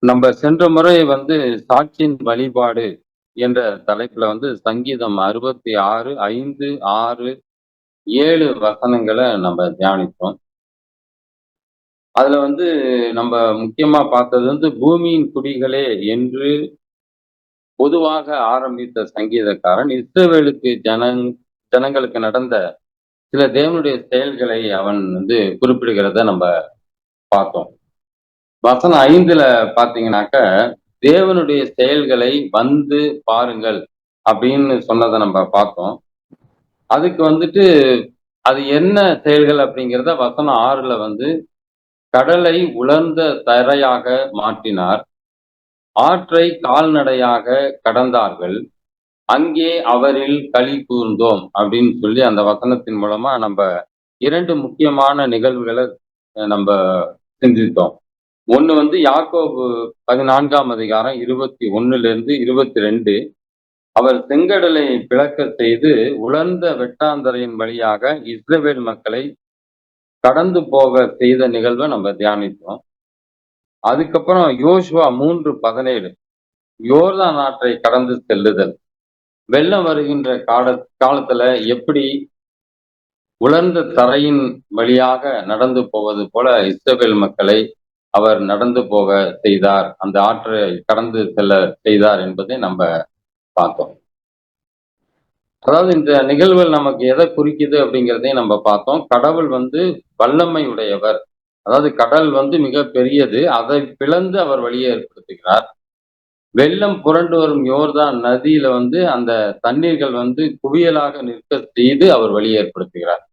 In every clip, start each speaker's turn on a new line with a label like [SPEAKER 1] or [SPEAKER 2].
[SPEAKER 1] நம்ம சென்ற முறை சாட்சியின் வழிபாடு என்ற தலைப்புல சங்கீதம் 66, 5, 6, 7 வசனங்களை நம்ம தியானித்தோம். அதுல நம்ம முக்கியமா பார்த்தது பூமியின் குடிகளே என்று பொதுவாக ஆரம்பித்த சங்கீதக்காரன் இஸ்ரவேலுக்கு ஜனங்களுக்கு நடந்த சில தேவனுடைய செயல்களை அவன் குறிப்பிடுகிறத நம்ம பார்த்தோம். வசனம் 5ல பாத்தீங்கன்னாக்க, தேவனுடைய செயல்களை வந்து பாருங்கள் அப்படின்னு சொன்னதை நம்ம பார்த்தோம். அதுக்கு அது என்ன செயல்கள் அப்படிங்கிறத வசனம் 6ல கடலை உலர்ந்த தரையாக மாற்றினார், ஆற்றை கால்நடையாக கடந்தார்கள், அங்கே அவரில் களி கூர்ந்தோம் அப்படின்னு சொல்லி அந்த வசனத்தின் மூலமா நம்ம 2 முக்கியமான நிகழ்வுகளை நம்ம சிந்தித்தோம். ஒண்ணு யாக்கோபு 14ஆம் அதிகாரம் 21லிருந்து 22. அவர் செங்கடலை பிளக்க செய்து உலர்ந்த வெட்டாந்தரையின் வழியாக இஸ்ரவேல் மக்களை கடந்து போக செய்த நிகழ்வை நம்ம தியானித்தோம். அதுக்கப்புறம் யோசுவா 3:17 யோர்தான் ஆற்றை கடந்து செல்லுதல். வெள்ளம் வருகின்ற காலத்துல எப்படி உலர்ந்த தரையின் வழியாக நடந்து போவது போல இஸ்ரவேல் மக்களை அவர் நடந்து போக செய்தார், அந்த ஆற்றை கடந்து செல்ல செய்தார் என்பதை நம்ம பார்த்தோம். அதாவது இந்த நிகழ்வுகள் நமக்கு எதை குறிக்குது அப்படிங்கிறதையும் நம்ம பார்த்தோம். கடவுள் வல்லமை உடையவர். அதாவது கடல் மிக பெரியது, அதை பிளந்து அவர் வழியை ஏற்படுத்துகிறார். வெள்ளம் புரண்டு வரும் யோர்தான் நதியில அந்த தண்ணீர்கள் குவியலாக நிற்க செய்து அவர் வழியை ஏற்படுத்துகிறார்.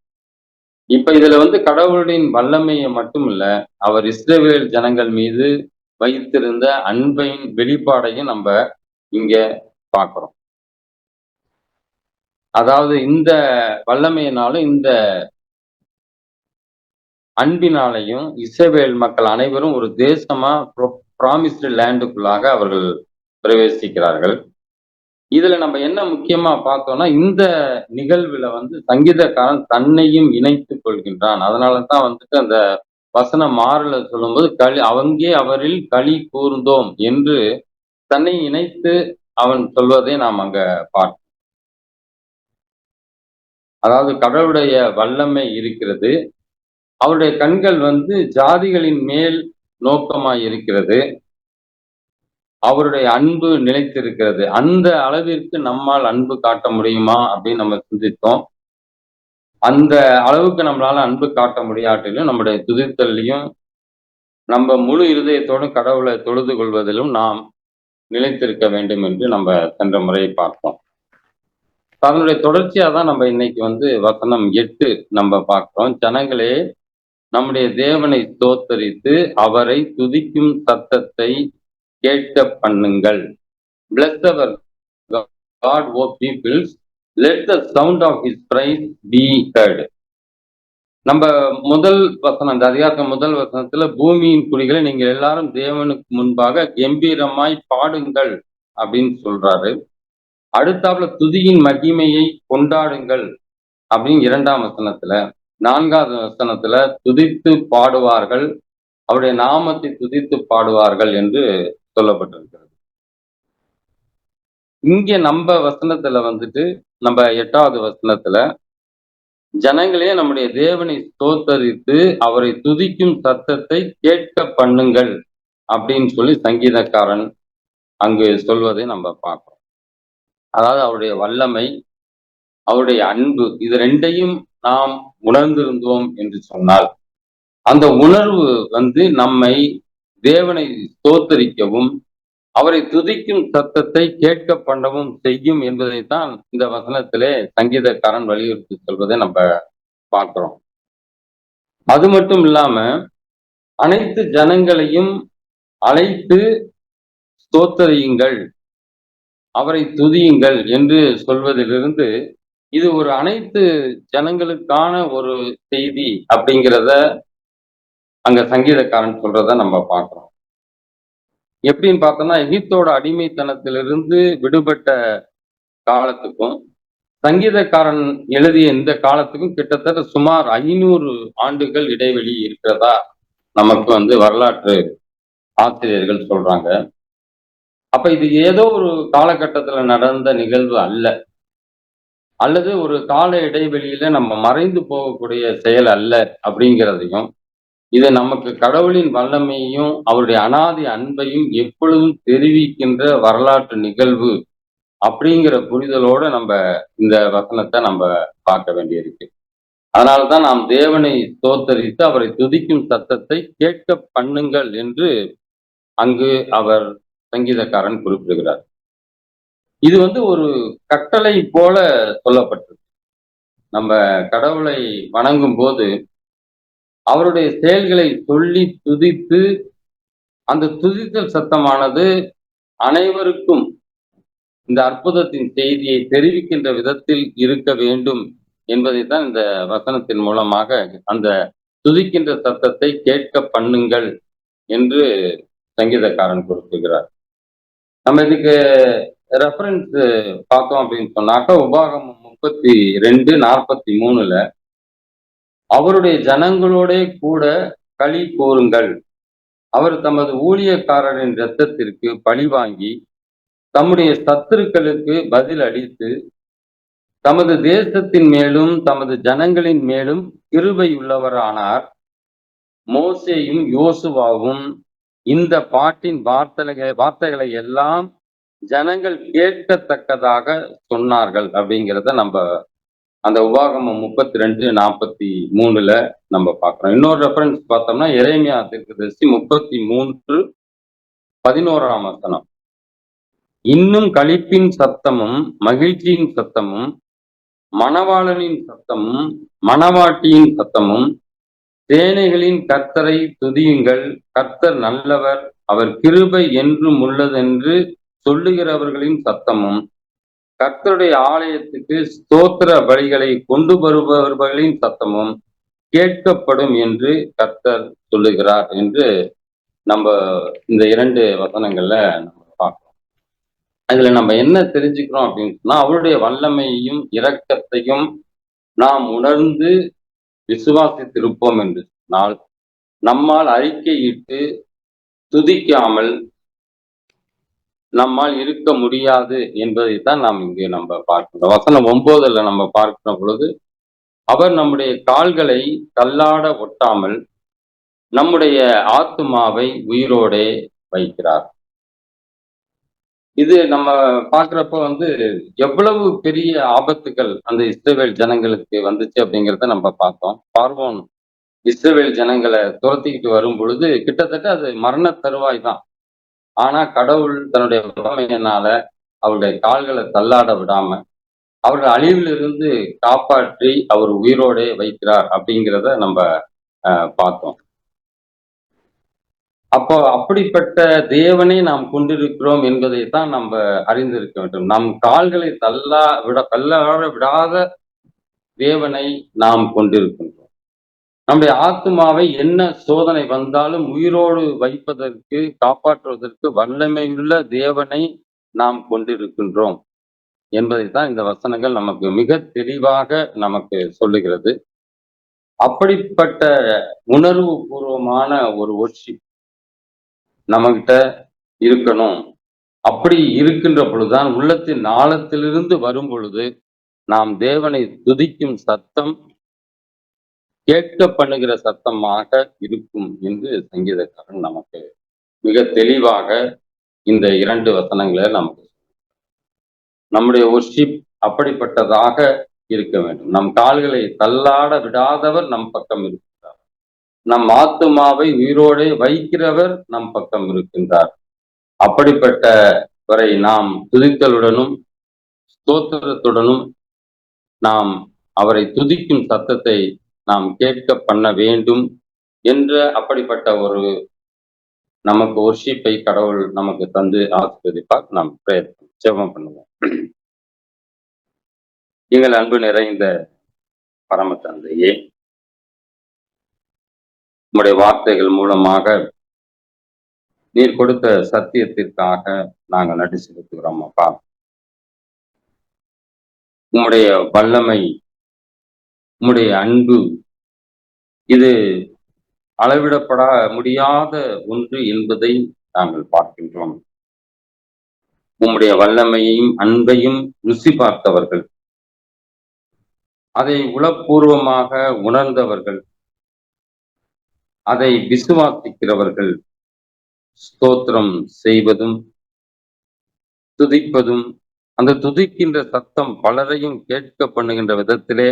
[SPEAKER 1] இப்ப இதுல கடவுளின் வல்லமையை மட்டும் இல்ல, அவர் இஸ்ரவேல் ஜனங்கள் மீது வைத்திருந்த அன்பின் வெளிப்பாடையும் நம்ம இங்க பார்க்கிறோம். அதாவது இந்த வல்லமையினாலும் இந்த அன்பினாலையும் இஸ்ரவேல் மக்கள் அனைவரும் ஒரு தேசமா பிராமிஸ்டு லேண்டுக்குள்ளாக அவர்கள் பிரவேசிக்கிறார்கள். இதுல நம்ம என்ன முக்கியமா பார்த்தோம்னா, இந்த நிகழ்வுல சங்கீதக்காரன் தன்னையும் இணைத்துக் கொள்கின்றான். அதனாலதான் அந்த வசனம் 6ல சொல்லும்போது அங்கே அவரில் களி கூர்ந்தோம் என்று தன்னை இணைத்து அவன் சொல்வதை நாம் அங்க பார்க்கிறோம். அதாவது கடவுளுடைய வல்லமை இருக்கிறது, அவருடைய கண்கள் ஜாதிகளின் மேல் நோக்கமாய் இருக்கிறது, அவருடைய அன்பு நிலைத்திருக்கிறது. அந்த அளவிற்கு நம்மால் அன்பு காட்ட முடியுமா அப்படின்னு நம்ம சிந்தித்தோம். அந்த அளவுக்கு நம்மளால அன்பு காட்ட முடியாட்டிலும் நம்முடைய துதித்தலையும் நம்ம முழு இருதயத்தோடும் கடவுளை தொழுது கொள்வதிலும் நாம் நிலைத்திருக்க வேண்டும் என்று நம்ம சென்ற முறை பார்த்தோம். அதனுடைய தொடர்ச்சியா தான் நம்ம இன்னைக்கு வசனம் 8 நம்ம பார்க்கிறோம். ஜனங்களே, நம்முடைய தேவனை ஸ்தோத்தரித்து அவரை துதிக்கும் சத்தத்தை கேட்க பண்ணுங்கள். Bless our God, O peoples, let the sound of his praise be heard. நம்ம முதல் வசனம், இந்த அதிகாரத்தின் முதல் வசனத்துல பூமியின் குடிகளை நீங்கள் எல்லாரும் தேவனுக்கு முன்பாக கம்பீரமாய் பாடுங்கள் அப்படின்னு சொல்றாரு. அடுத்தாப்புல துதியின் மகிமையை கொண்டாடுங்கள் அப்படின்னு 2ஆம் வசனத்துல, 4வது வசனத்துல துதித்து பாடுவார்கள், அவருடைய நாமத்தை துதித்து பாடுவார்கள் என்று சொல்லப்பட்டிருக்கிறது. இங்க நம்ம வசனத்துல நம்ம 8வது வசனத்துல ஜனங்களே, நம்முடைய தேவனை ஸ்தோத்தரித்து அவரை துதிக்கும் சத்தத்தை கேட்க பண்ணுங்கள் அப்படின்னு சொல்லி சங்கீதக்காரன் அங்கு சொல்வதை நம்ம பார்க்கிறோம். அதாவது அவருடைய வல்லமை, அவருடைய அன்பு, இது 2ஐயும் நாம் உணர்ந்திருந்தோம் என்று சொன்னால், அந்த உணர்வு நம்மை தேவனை ஸ்தோத்தரிக்கவும் அவரை துதிக்கும் சத்தத்தை கேட்க பண்ணவும் செய்யும் என்பதைத்தான் இந்த வசனத்திலே சங்கீதக்காரன் வலியுறுத்தி சொல்வதை நம்ம பார்க்கிறோம். அது மட்டும் இல்லாம அனைத்து ஜனங்களையும் அழைத்து ஸ்தோத்தரியுங்கள், அவரை துதியுங்கள் என்று சொல்வதிலிருந்து இது ஒரு அனைத்து ஜனங்களுக்கான ஒரு செய்தி அப்படிங்கிறத அங்க சங்கீதக்காரன் சொல்றத நம்ம பார்க்கிறோம். எப்படின்னு பார்த்தோம்னா, எகிப்தோட அடிமைத்தனத்திலிருந்து விடுபட்ட காலத்துக்கும் சங்கீதக்காரன் எழுதிய இந்த காலத்துக்கும் கிட்டத்தட்ட சுமார் 500 ஆண்டுகள் இடைவெளி இருக்கிறதா நமக்கு வரலாற்று ஆசிரியர்கள் சொல்றாங்க. அப்ப இது ஏதோ ஒரு காலகட்டத்துல நடந்த நிகழ்வு அல்ல. அல்லது ஒரு கால இடைவெளியில நம்ம மறைந்து போகக்கூடிய செயல் அல்ல அப்படிங்கிறதையும், இது நமக்கு கடவுளின் வல்லமையையும், அவருடைய அனாதி அன்பையும் எப்பொழுதும் தெரிவிக்கின்ற வரலாற்று நிகழ்வு அப்படிங்கிற புரிதலோட இந்த வசனத்த பார்க்க வேண்டியிருக்கு. அதனால தான் நாம் தேவனை ஸ்தோத்தரித்து அவரை துதிக்கும் சத்தத்தை கேட்க பண்ணுங்கள் என்று அங்கு அவர் சங்கீதக்காரன் குறிப்பிடுகிறார். இது ஒரு கட்டளை போல சொல்லப்பட்டிருக்கு. நம்ம கடவுளை வணங்கும்போது, அவருடைய செயல்களை சொல்லி துதித்து, அந்த துதித்தல் சத்தமானது அனைவருக்கும் இந்த அற்புதத்தின் செய்தியை தெரிவிக்கின்ற விதத்தில் இருக்க வேண்டும் என்பதைத்தான் இந்த வசனத்தின் மூலமாக அந்த துதிக்கின்ற சத்தத்தை கேட்க பண்ணுங்கள் என்று சங்கீதக்காரன் குறிப்பிடுகிறார். நம்ம இதுக்கு ரெஃபரன்ஸ் பார்த்தோம் அப்படின்னு சொன்னாக்கா, உபாகமம் 32:43ல அவருடைய ஜனங்களோடே கூட களி கூறுங்கள். அவர் தமது ஊழியக்காரரின் இரத்தத்திற்கு பழிவாங்கி, தம்முடைய சத்துருக்களுக்கு பதில் அளித்து, தமது தேசத்தின் மேலும், தமது ஜனங்களின் மேலும் கிருபை உள்ளவரானார். மோசேயும் யோசுவாவும் இந்த பாட்டின் வார்த்தைகளை எல்லாம் ஜனங்கள் கேட்கத்தக்கதாக சொன்னார்கள் அப்படிங்கிறத அந்த உபாகமம் 32:43ல பார்க்கிறோம். இன்னொரு ரெஃபரன்ஸ் பார்த்தோம்னா எரேமியா தீர்க்கதரிசி 33:11 வசனம். இன்னும் களிப்பின் சத்தமும் மகிழ்ச்சியின் சத்தமும் மணவாளனின் சத்தமும் மணவாட்டியின் சத்தமும் சேனைகளின் கர்த்தரை துதியுங்கள், கர்த்தர் நல்லவர், அவர் கிருபை என்றும் உள்ளதென்று சொல்லுகிறவர்களின் சத்தமும் கர்த்தருடைய ஆலயத்துக்கு ஸ்தோத்திர பலிகளை கொண்டு வருபவர்களின் சத்தமும் கேட்கப்படும் என்று கர்த்தர் சொல்லுகிறார் என்று இந்த 2 வசனங்கள்ல பார்க்கிறோம். அதுல என்ன தெரிஞ்சுக்கிறோம் அப்படின்னு சொன்னா, அவருடைய வல்லமையையும் இரக்கத்தையும் நாம் உணர்ந்து விசுவாசித்திருப்போம் என்று சொன்னால், நம்மால் அறிக்கையிட்டு துதிக்காமல் நம்மால் இருக்க முடியாது என்பதைத்தான் நாம் இங்கு பார்க்கிறோம். வசனம் 9ல பார்க்கிற பொழுது, அவர் நம்முடைய கால்களை தள்ளாட ஒட்டாமல் நம்முடைய ஆத்துமாவை உயிரோடே வைக்கிறார். இது பார்க்கிறப்ப எவ்வளவு பெரிய ஆபத்துகள் அந்த இஸ்ரவேல் ஜனங்களுக்கு வந்துச்சு அப்படிங்கிறத பார்த்தோம். பார்வோன் இஸ்ரவேல் ஜனங்களை துரத்திக்கிட்டு வரும் பொழுது கிட்டத்தட்ட அது மரண தருவாய் தான். ஆனா கடவுள் தன்னுடைய வல்லமையினால அவருடைய கால்களை தள்ளாட விடாம அவர்கள் அழிவிலிருந்து காப்பாற்றி அவர் உயிரோடே வைக்கிறார் அப்படிங்கிறத பார்த்தோம். அப்போ அப்படிப்பட்ட தேவனை நாம் கொண்டிருக்கிறோம் என்பதைத்தான் அறிந்திருக்க வேண்டும். நம் கால்களை தள்ளாட விடாத தேவனை நாம் கொண்டிருக்கின்றோம். நம்முடைய ஆத்துமாவை என்ன சோதனை வந்தாலும் உயிரோடு வைப்பதற்கு, காப்பாற்றுவதற்கு வல்லமையுள்ள தேவனை நாம் கொண்டிருக்கின்றோம் என்பதைத்தான் இந்த வசனங்கள் நமக்கு மிக தெளிவாக நமக்கு சொல்லுகிறது. அப்படிப்பட்ட உணர்வு பூர்வமான ஒரு வொர்ஷிப் நம்மகிட்ட இருக்கணும். அப்படி இருக்கின்ற பொழுதுதான் உள்ளத்தின் ஆழத்திலிருந்து வரும் பொழுது நாம் தேவனை துதிக்கும் சத்தம் கேட்க பண்ணுகிற சத்தமாக இருக்கும் என்று சங்கீதக்காரன் நமக்கு மிக தெளிவாக இந்த 2 வசனங்களை நம்முடைய வொர்ஷிப் அப்படிப்பட்டதாக இருக்க வேண்டும். நம் கால்களை தள்ளாட விடாதவர் நம் பக்கம் இருக்கின்றார். நம் ஆத்துமாவை உயிரோடே வைக்கிறவர் நம் பக்கம் இருக்கின்றார். அப்படிப்பட்டவரை நாம் துதித்தலுடனும் ஸ்தோத்திரத்துடனும் நாம் அவரை துதிக்கும் சத்தத்தை நாம் கேட்க பண்ண வேண்டும் என்ற அப்படிப்பட்ட ஒரு நமக்கு வொர்ஷிப்பை கடவுள் நமக்கு தந்து ஆசீர்வதிப்பார். நாம் ஜெபம் பண்ணுவோம். எங்கள் அன்பு நிறைந்த பரம தந்தையே, உம்முடைய வார்த்தைகள் மூலமாக நீர் கொடுத்த சத்தியத்திற்காக நாங்கள் நன்றி செலுத்துகிறோம் அப்பா. உம்முடைய வல்லமை, உம்முடைய அன்பு, இது அளவிடப்பட முடியாத ஒன்று என்பதை நாங்கள் பார்க்கின்றோம். உம்முடைய வல்லமையையும் அன்பையும் ருசி பார்த்தவர்கள், அதை உளப்பூர்வமாக உணர்ந்தவர்கள், அதை விசுவாசிக்கிறவர்கள் ஸ்தோத்திரம் செய்வதும் துதிப்பதும், அந்த துதிக்கின்ற சத்தம் பலரையும் கேட்க பண்ணுகின்ற விதத்திலே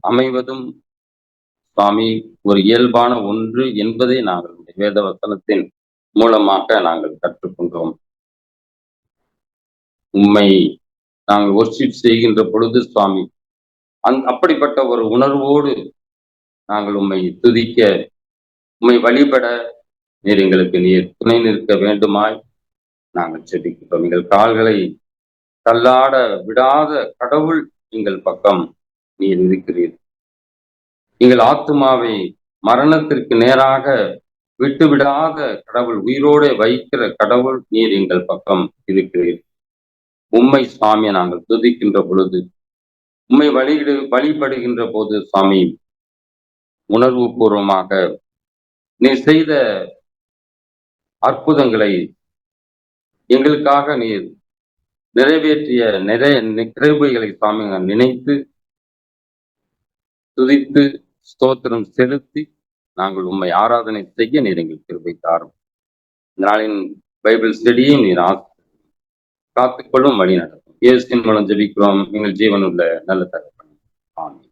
[SPEAKER 1] அமைவதும் சுவாமி ஒரு இயல்பான ஒன்று என்பதை நாங்கள் இந்த வேத வசனத்தின் மூலமாக நாங்கள் கற்றுக்கொண்டோம். உம்மை நாங்கள் ஒர்ஷிப் செய்கின்ற பொழுது சுவாமி அப்படிப்பட்ட ஒரு உணர்வோடு நாங்கள் உம்மை துதிக்க, உம்மை வழிபட நீர் துணை நிற்க வேண்டுமாய் நாங்கள் செபிக்கிறோம். எங்கள் கால்களை தள்ளாட விடாத கடவுள் எங்கள் பக்கம் நீர் இருக்கிறீர். எங்கள் ஆத்துமாவை மரணத்திற்கு நேராக விட்டுவிடாத கடவுள், உயிரோடு வைக்கிற கடவுள் நீர் எங்கள் பக்கம் இருக்கிறீர். உம்மை சுவாமியை நாங்கள் துதிக்கின்ற பொழுது, உம்மை வழிபடுகின்ற போது சுவாமி உணர்வு பூர்வமாக நீர் செய்த அற்புதங்களை எங்களுக்காக நீர் நிறைவேற்றிய நிறைய கிருபைகளை சுவாமி நினைத்து துதித்து ஸ்தோத்திரம் செலுத்தி நாங்கள் உம்மை ஆராதனை செய்ய நீர் எங்கள் கிருபை தாரும். நாளின் பைபிள் ஸ்டடியை நீர் காத்துக்கொள்ளும் வழி நடக்கும். இயேசுவின் மூலம் ஜெபிக்கிறோம் எங்கள் ஜீவனுள்ள நல்ல தகப்பனே. ஆமென்.